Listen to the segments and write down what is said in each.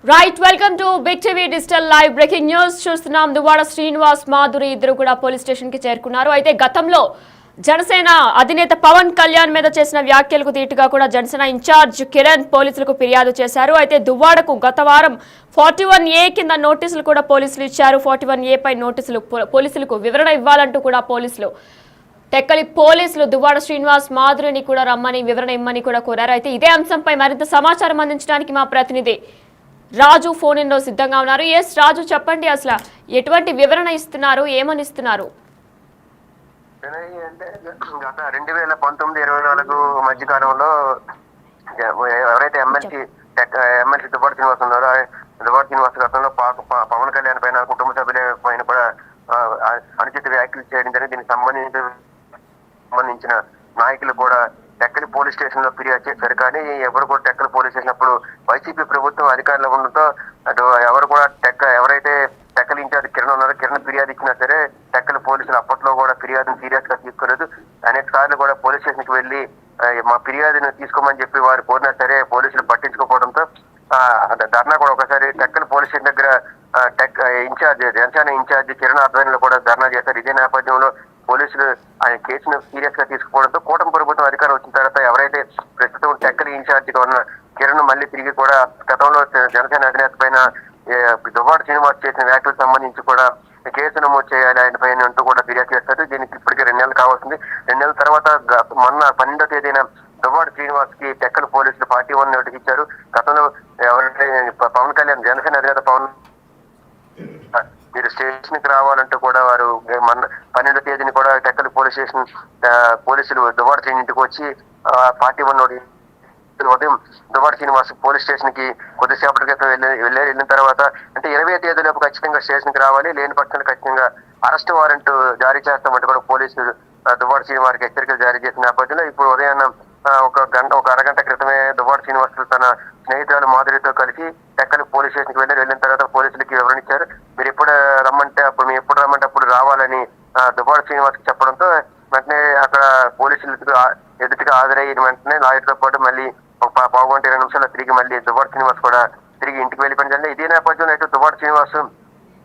Right welcome to big TV digital live breaking news చూస్తున్నాం. దువ్వాడ శ్రీనివాస్ మాధురి ఇద్దరు కూడా పోలీస్ స్టేషన్ కి చేరుకున్నారు. అయితే గతంలో జనసేన అధినేత పవన్ కళ్యాణ్ మీద చేసిన వ్యాఖ్యలకు తీటుగా కూడా జనసేన ఇన్ఛార్జ్ కిరణ్ పోలీసులకు ఫిర్యాదు చేశారు. అయితే దువ్వాడకు గత వారం 41A కింద నోటీసులు కూడా పోలీసులు ఇచ్చారు. 41A పై నోటీసులు పోలీసులకు వివరణ ఇవ్వాలంటూ కూడా టెక్కలి పోలీసులు దువ్వాడ శ్రీనివాస్ మాధురిని కూడా రమ్మని వివరణ ఇమ్మని కూడా కోరారు. అయితే ఇదే అంశంపై మరింత సమాచారం అందించడానికి మా ప్రతినిధి రాజు ఫోన్ ఇన్ లో సిద్ధంగా ఉన్నారు. ఎస్ రాజు, చెప్పండి, అసలు ఎటువంటి వివరణ ఇస్తున్నారు, ఏమని ఇస్తున్నారు? అంటే గత 2019-24 మధ్య కాలంలో ఎవరైతే ఎమ్మెల్సీ దువ్వాడ శ్రీనివాస్ ఉన్నారో, దువ్వాడ శ్రీనివాస్ గతంలో పవన్ కళ్యాణ్ పైన, కుటుంబ సభ్యుల పైన కూడా అనుచిత వ్యాఖ్యలు చేయడం జరిగింది. దీనికి సంబంధించిన నాయకులు కూడా టెక్కలి పోలీస్ స్టేషన్ లో ఫిర్యాదు చేశారు. కానీ ఎవరు కూడా టెక్కలి పోలీస్ స్టేషన్ అప్పుడు వైసీపీ ప్రభుత్వం అధికారంలో ఉండడంతో అటు ఎవరు కూడా ఎవరైతే టెక్కలి ఇన్ఛార్జ్ కిరణ్ ఉన్నారో, కిరణ్ ఫిర్యాదు ఇచ్చినా సరే టెక్కలి పోలీసులు అప్పట్లో కూడా ఫిర్యాదును సీరియస్ గా తీసుకోలేదు. అనేక సార్లు కూడా పోలీస్ స్టేషన్ కి వెళ్లి మా ఫిర్యాదును తీసుకోమని చెప్పి వారు కోరినా సరే పోలీసులు పట్టించుకోవడంతో ధర్నా కూడా ఒకసారి టెక్కలి పోలీస్ స్టేషన్ దగ్గర జనసేన ఇన్ఛార్జ్ కిరణ్ ఆధ్వర్యంలో కూడా ధర్నా చేశారు. ఇదే నేపథ్యంలో పోలీసులు ఆయన కేసును సీరియస్ గా తీసుకుపోవడంతో కూటమి ప్రభుత్వం అధికారం వచ్చిన తర్వాత ఎవరైతే ప్రస్తుతం టెక్కలి ఇన్ఛార్జ్ గా ఉన్న కిరణ్ మళ్ళీ తిరిగి కూడా గతంలో జనసేన అధినేత పైన దువ్వాడ శ్రీనివాస్ చేసిన వ్యాఖ్యలకు సంబంధించి కూడా కేసు నమోదు చేయాలి ఆయన పైన అంటూ కూడా ఫిర్యాదు చేస్తారు. దీనికి ఇప్పటికే 2 నెలలు కావాల్సింది. 2 నెలల తర్వాత మొన్న 12వ తేదీన దువ్వాడ శ్రీనివాస్ కి టెక్కలి పోలీసులు 41 నోటీస్ ఇచ్చారు. గతంలో ఎవరైతే పవన్ కళ్యాణ్ జనసేన అధినేత పవన్ మీరు స్టేషన్ కి రావాలంటూ కూడా వారు 12వ తేదీని కూడా టెక్కలి పోలీస్ స్టేషన్ పోలీసులు దువ్వాడ శ్రీనివాస్ ఇంటికి వచ్చి 41 నోటీస్ ఉదయం దువ్వాడ శ్రీనివాస్ పోలీస్ స్టేషన్ కి కొద్దిసేపటి క్రితం వెళ్ళిన తర్వాత అంటే 20వ తేదీలోపు ఖచ్చితంగా స్టేషన్ కి రావాలి, లేని పక్షాన్ని ఖచ్చితంగా అరెస్ట్ వారెంట్ జారీ చేస్తామంటూ కూడా పోలీసులు దువ్వాడ శ్రీనివాస్ హెచ్చరికలు జారీ చేసిన నేపథ్యంలో ఇప్పుడు ఉదయాన్న ఒక అరగంట క్రితమే దువ్వాడ శ్రీనివాస్ తన స్నేహితురాలు మాధురితో కలిసి టెక్కలి పోలీస్ స్టేషన్ కి వెళ్ళిన తర్వాత పోలీసులకి వివరణ ఇచ్చారు. మీరు ఎప్పుడు రమ్మంటే అప్పుడు రావాలని దువ్వాడ శ్రీనివాస్ కి చెప్పడంతో వెంటనే అక్కడ పోలీసులకు ఎదుటిగా హాజరయ్యిన వెంటనే లాయర్తో పాటు మళ్ళీ ఒక 15-20 నిమిషాలు తిరిగి మళ్ళీ దువ్వాడ శ్రీనివాస్ కూడా తిరిగి ఇంటికి వెళ్ళిపోయిన జరిగింది. ఇదే నేపథ్యంలో అయితే దువ్వాడ శ్రీనివాస్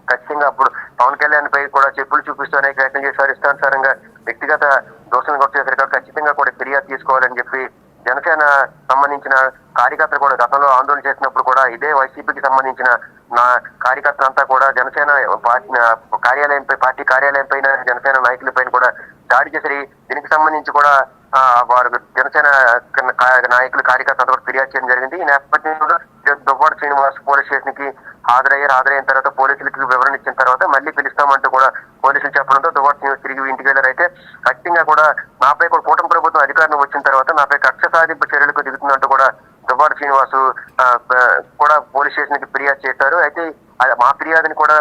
ఖచ్చితంగా అప్పుడు పవన్ కళ్యాణ్ పై కూడా చెప్పులు చూపిస్తూ అనేక ప్రయత్నం చేశారు. ఇష్టానుసారంగా వ్యక్తిగత దోషులను కొట్టు చేశారు కాబట్టి ఖచ్చితంగా కూడా ఫిర్యాదు తీసుకోవాలని చెప్పి జనసేన సంబంధించిన కార్యకర్తలు కూడా గతంలో ఆందోళన చేసినప్పుడు కూడా ఇదే వైసీపీకి సంబంధించిన కార్యకర్తలంతా కూడా జనసేన పార్టీ కార్యాలయం పైన జనసేన నాయకుల పైన కూడా దాడి చేశారు. దీనికి సంబంధించి కూడా వారు జనసేన నాయకులు కార్యకర్తలు కూడా ఫిర్యాదు చేయడం జరిగింది. ఈ నేపథ్యంలో దువ్వాడ శ్రీనివాస్ పోలీస్ స్టేషన్ కి హాజరైన తర్వాత పోలీసులకు వివరణ ఇచ్చిన తర్వాత మళ్ళీ పిలుస్తామంటూ కూడా పోలీసులు చెప్పడంతో దువ్వాడ శ్రీనివాస్ తిరిగి ఇంటికి వెళ్ళారు. అయితే ఖచ్చితంగా కూడా నాపై కూడా కూటమి ప్రభుత్వం అధికారం వచ్చిన తర్వాత నాపై కక్ష సాధింపు చర్యలకు దిగుతున్నట్టు కూడా దువ్వాడ శ్రీనివాస్ కూడా పోలీస్ స్టేషన్ కి ఫిర్యాదు చేశారు. అయితే మా ఫిర్యాదుని కూడా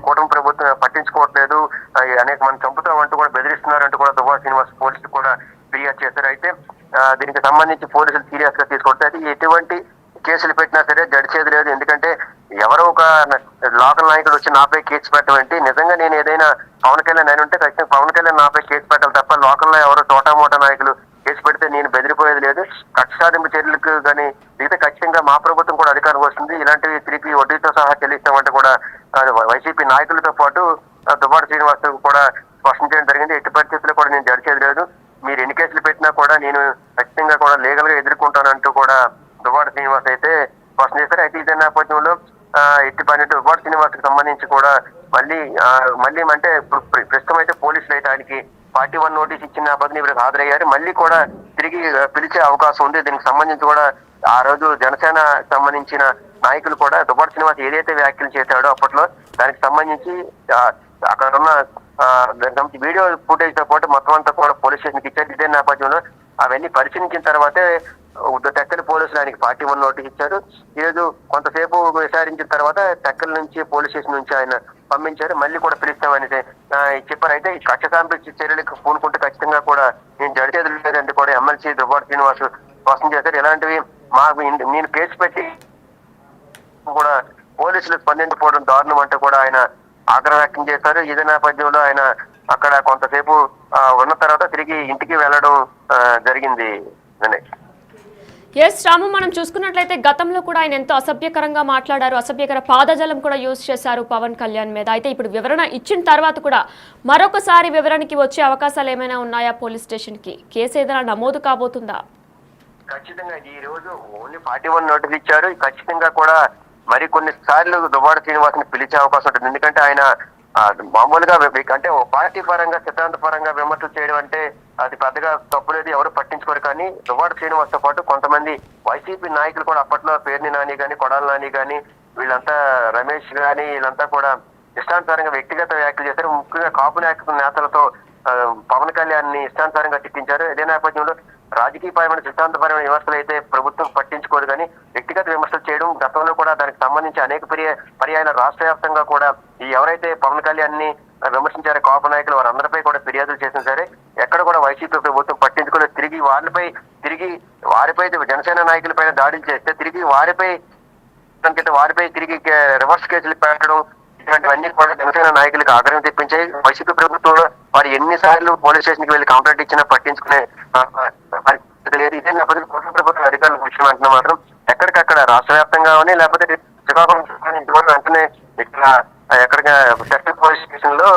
కూటమి ప్రభుత్వం పట్టించుకోవట్లేదు, అనేక మంది చంపుతామంటూ కూడా బెదిరిస్తున్నారంటూ కూడా దువ్వాడ శ్రీనివాస్ పోలీసులు కూడా ఫిర్యాదు చేశారు. అయితే దీనికి సంబంధించి పోలీసులు సీరియస్ గా తీసుకుంటే అది ఎటువంటి కేసులు పెట్టినా సరే జడిచేది లేదు. ఎందుకంటే ఎవరో ఒక లోకల్ నాయకుడు వచ్చి నాపై కేసు పెట్టమంటే నిజంగా నేను ఏదైనా పవన్ కళ్యాణ్ అని ఉంటే ఖచ్చితంగా పవన్ కళ్యాణ్ నాపై కేసు పెట్టాలి తప్ప లోకల్లో ఎవరో మోటా నాయకులు కేసు పెడితే నేను బెదిరిపోయేది లేదు. కక్ష సాధింపు చర్యలకు కానీ దిగితే ఖచ్చితంగా మా ప్రభుత్వం కూడా అధికారం వస్తుంది, ఇలాంటివి తిరిగి వడ్డీతో సహా చెల్లిస్తామంటే కూడా వైసీపీ నాయకులతో పాటు దువ్వాడ శ్రీనివాస్ కూడా స్పష్టం చేయడం జరిగింది. ఎట్టి పరిస్థితుల్లో కూడా నేను జడిచేది లేదు, మీరు ఎన్ని కేసులు పెట్టినా కూడా నేను ఖచ్చితంగా కూడా లీగల్ గా ఎదుర్కొంటానంటూ కూడా దువ్వాడ శ్రీనివాస్ అయితే స్పష్టం చేశారు. అయితే ఇదే నేపథ్యంలో ఎట్టి పని దువ్వాడ శ్రీనివాస్ కి సంబంధించి కూడా మళ్ళీ అంటే ఇప్పుడు ప్రస్తుతం అయితే పోలీసులు అయితే ఆయనకి 41 నోటీస్ ఇచ్చిన నేపథ్యంలో ఇక్కడికి హాజరయ్యారు. మళ్ళీ కూడా తిరిగి పిలిచే అవకాశం ఉంది. దీనికి సంబంధించి కూడా ఆ రోజు జనసేన సంబంధించిన నాయకులు కూడా దువ్వాడ శ్రీనివాస్ ఏదైతే వ్యాఖ్యలు చేశాడో అప్పట్లో దానికి సంబంధించి అక్కడ ఉన్న వీడియో ఫుటేజ్ తో పాటు మొత్తం అంతా కూడా పోలీస్ స్టేషన్ కి ఇచ్చారు. ఇదే నేపథ్యంలో అవన్నీ పరిశీలించిన తర్వాతే టెక్కలి పోలీసులు ఆయనకి 41 నోటీస్ ఇచ్చారు. ఈరోజు కొంతసేపు విచారించిన తర్వాత టెక్కలి నుంచి పోలీస్ స్టేషన్ నుంచి ఆయన పంపించారు. మళ్ళీ కూడా పిలుస్తామని చెప్పారు. అయితే ఈ కక్ష సాధింపు చర్యలకు పూనుకుంటే ఖచ్చితంగా కూడా నేను జడిచేది లేదంటే కూడా ఎమ్మెల్సీ దువ్వాడ శ్రీనివాస్ స్పష్టం చేశారు. ఇలాంటివి నేను కేసు పెట్టి కూడా పోలీసులు స్పందించకపోవడం దారుణం అంటే కూడా ఆయన ఆగ్రహం వ్యక్తం చేశారు. ఇదే నేపథ్యంలో ఆయన అక్కడ కొంతసేపు ఉన్న తర్వాత తిరిగి ఇంటికి వెళ్ళడం జరిగింది. ఎస్ రాము, మనం చూసుకున్నట్లయితే గతంలో కూడా ఆయన ఎంతో అసభ్యకరంగా మాట్లాడారు, అసభ్యకర పాదజలం కూడా యూజ్ చేశారు పవన్ కళ్యాణ్ మీద. అయితే ఇప్పుడు వివరణ ఇచ్చిన తర్వాత కూడా మరొకసారి వివరణకి వచ్చే అవకాశాలు ఏమైనా ఉన్నాయా? పోలీస్ స్టేషన్ కి కేసు ఏదైనా నమోదు కాబోతుందా? ఖచ్చితంగా ఈ రోజు ఓన్లీ 41 నోటీస్ ఇచ్చారు. ఖచ్చితంగా కూడా మరి కొన్ని సార్లు దువ్వాడ శ్రీనివాస్ని పిలిచే అవకాశం ఉంటుంది. ఎందుకంటే ఆయన మామూలుగా అంటే పార్టీ పరంగా సిద్ధాంత పరంగా విమర్శలు చేయడం అంటే అది పెద్దగా తప్పులేదు, ఎవరు పట్టించుకోరు. కానీ దువ్వాడ శ్రీనివాస్ తో పాటు కొంతమంది వైసీపీ నాయకులు కూడా అప్పట్లో పేర్ని నాని కానీ కొడాల నాని కానీ వీళ్ళంతా రమేష్ కానీ వీళ్ళంతా కూడా ఇష్టానుసారంగా వ్యక్తిగత వ్యాఖ్యలు చేశారు. ముఖ్యంగా కాపు నేతలతో పవన్ కళ్యాణ్ ని ఇష్టానుసారంగా తిట్టించారు. ఇదే నేపథ్యంలో రాజకీయపరమైన సిద్ధాంతపరమైన విమర్శలు అయితే ప్రభుత్వం పట్టించుకోదు, కానీ వ్యక్తిగత విమర్శలు చేయడం గతంలో కూడా దానికి సంబంధించి అనేక పర్యాయాల రాష్ట్ర వ్యాప్తంగా కూడా ఈ ఎవరైతే పవన్ కళ్యాణ్ ని విమర్శించారో కాపు నాయకులు వారందరిపై కూడా ఫిర్యాదులు చేసినా సరే ఎక్కడ కూడా వైసీపీ ప్రభుత్వం పట్టించుకోలేదు. తిరిగి వారిపై జనసేన నాయకులపైన దాడులు చేస్తే తిరిగి వారిపై తిరిగి రివర్స్ కేసులు పెట్టడం ఇటువంటివన్నీ కూడా జనసేన నాయకులకు ఆగ్రహం తెప్పించాయి. వైసీపీ ప్రభుత్వంలో వారు ఎన్నిసార్లు పోలీస్ స్టేషన్ కి వెళ్లి కంప్లైంట్ ఇచ్చినా పట్టించుకునే పరిస్థితి లేదు. ఇదే నేపథ్యంలో కేంద్ర ప్రభుత్వ అధికారుల విషయం అంటే మాత్రం ఎక్కడికక్కడ రాష్ట్ర వ్యాప్తంగా లేకపోతే శ్రీకాకుళం వెంటనే ఇక్కడ ఎక్కడికి సెక్టర్ పోలీస్ స్టేషన్ లో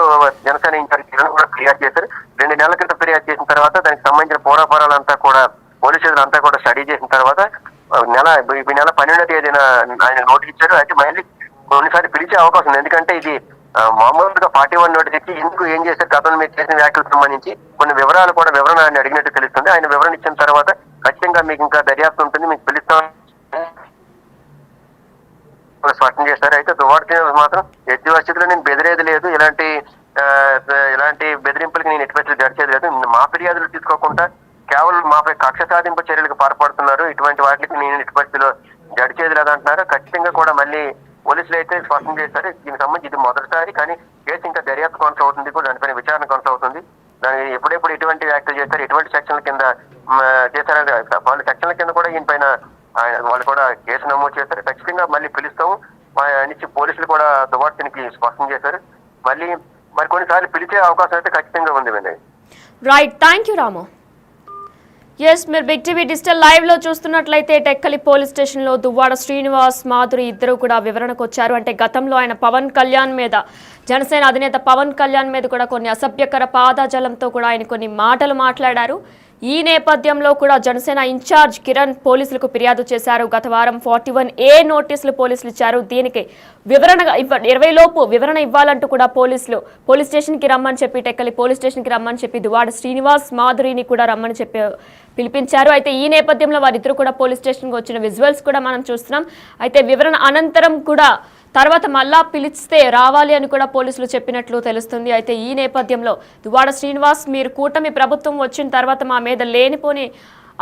జనసేన ఇన్ఛార్జ్ కిరణ్ కూడా ఫిర్యాదు చేశారు. 2 నెలల క్రితం ఫిర్యాదు చేసిన తర్వాత దానికి సంబంధించిన పూర్వపరాలంతా కూడా పోలీసులంతా కూడా స్టడీ చేసిన తర్వాత ఈ నెల 12వ తేదీన ఆయన నోటీస్ ఇచ్చారు. అయితే మళ్ళీ కొన్నిసార్లు పిలిచే అవకాశం ఉంది. ఎందుకంటే ఇది మామూలుగా 41 నోటీస్ ఇచ్చి ఎందుకు ఏం చేశారు గతంలో మీరు చేసిన వ్యాఖ్యలకు సంబంధించి కొన్ని వివరాలు కూడా వివరణ ఆయన అడిగినట్టు తెలుస్తుంది. ఆయన వివరణ ఇచ్చిన తర్వాత ఖచ్చితంగా మీకు ఇంకా దర్యాప్తు ఉంటుంది, మీకు పిలుస్తాం స్పష్టం చేశారు. అయితే దువ్వాడ శ్రీనివాస్ మాత్రం ఎట్టి పరిస్థితుల్లో నేను బెదిరేది లేదు, ఇలాంటి బెదిరింపులకి నేను ఎట్టి పరిస్థితులు గడిచేది లేదు, మా ఫిర్యాదులు తీసుకోకుండా కేవలం మాపై కక్ష సాధింపు చర్యలకు పాల్పడుతున్నారు, ఇటువంటి వాటికి నేను ఎట్టి పరిస్థితుల్లో గడిచేది లేదంటున్నారు. ఖచ్చితంగా కూడా మళ్ళీ పోలీసులు అయితే స్పష్టం చేశారు. దీనికి సంబంధించి ఇది మొదటిసారి, కానీ కేసు ఇంకా దర్యాప్తు కొనసాగుతుంది, కూడా దానిపైన విచారణ కొనసాగుతుంది. దాని ఎప్పుడెప్పుడు ఎటువంటి వ్యాఖ్యలు చేస్తారు, ఎటువంటి సెక్షన్ల కింద చేశారని వాళ్ళ సెక్షన్ల కింద కూడా ఈయన పైన వాళ్ళు కూడా కేసు నమోదు చేశారు. ఖచ్చితంగా మళ్ళీ పిలుస్తాము నుంచి పోలీసులు కూడా దువ్వాడకి స్పష్టం చేశారు. మరి కొన్నిసార్లు పిలిచే అవకాశం అయితే ఖచ్చితంగా ఉంది. Right, thank you Ramu. Yes, మీరు బిగ్ టీవీ డిజిటల్ లైవ్ లో చూస్తున్నట్లయితే టెక్కలి పోలీస్ స్టేషన్ లో దువ్వాడ శ్రీనివాస్, మాధురి ఇద్దరు కూడా వివరణకు వచ్చారు. అంటే గతంలో ఆయన పవన్ కళ్యాణ్ మీద, జనసేన అధినేత పవన్ కళ్యాణ్ మీద కూడా కొన్ని అసభ్యకర పాదజలంతో కూడా ఆయన కొన్ని మాటలు మాట్లాడారు. ఈ నేపథ్యంలో కూడా జనసేన ఇన్ఛార్జ్ కిరణ్ పోలీసులకు ఫిర్యాదు చేశారు. గత వారం 41A నోటీసులు పోలీసులు ఇచ్చారు. దీనికి వివరణగా 20 లోపు వివరణ ఇవ్వాలంటూ కూడా పోలీస్ స్టేషన్కి రమ్మని చెప్పి, టెక్కలి పోలీస్ స్టేషన్కి రమ్మని చెప్పి దువ్వాడ శ్రీనివాస్, మాధురిని కూడా రమ్మని చెప్పి పిలిపించారు. అయితే ఈ నేపథ్యంలో వారిద్దరు కూడా పోలీస్ స్టేషన్కి వచ్చిన విజువల్స్ కూడా మనం చూస్తున్నాం. అయితే వివరణ అనంతరం కూడా తర్వాత మళ్ళా పిలిస్తే రావాలి అని కూడా పోలీసులు చెప్పినట్లు తెలుస్తుంది. అయితే ఈ నేపథ్యంలో దువ్వాడ శ్రీనివాస్, మీరు కూటమి ప్రభుత్వం వచ్చిన తర్వాత మా మీద లేనిపోని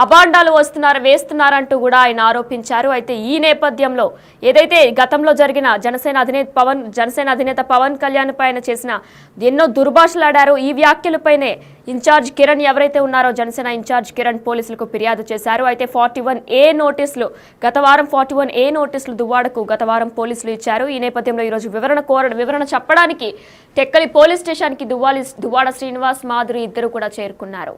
అబాండాలు వేస్తున్నారంటూ కూడా ఆయన ఆరోపించారు. అయితే ఈ నేపథ్యంలో ఏదైతే గతంలో జరిగిన జనసేన అధినేత పవన్ కళ్యాణ్ పైన చేసిన ఎన్నో దుర్భాషలాడారో ఈ వ్యాఖ్యలపైనే ఇన్ఛార్జ్ కిరణ్ ఎవరైతే ఉన్నారో జనసేన ఇన్ఛార్జ్ కిరణ్ పోలీసులకు ఫిర్యాదు చేశారు. అయితే 41A నోటీసులు గత వారం 41A నోటీసులు దువ్వాడకు గత వారం పోలీసులు ఇచ్చారు. ఈ నేపథ్యంలో ఈరోజు వివరణ చెప్పడానికి టెక్కలి పోలీస్ స్టేషన్కి దువ్వాడ శ్రీనివాస్, మాధురి ఇద్దరు కూడా చేరుకున్నారు.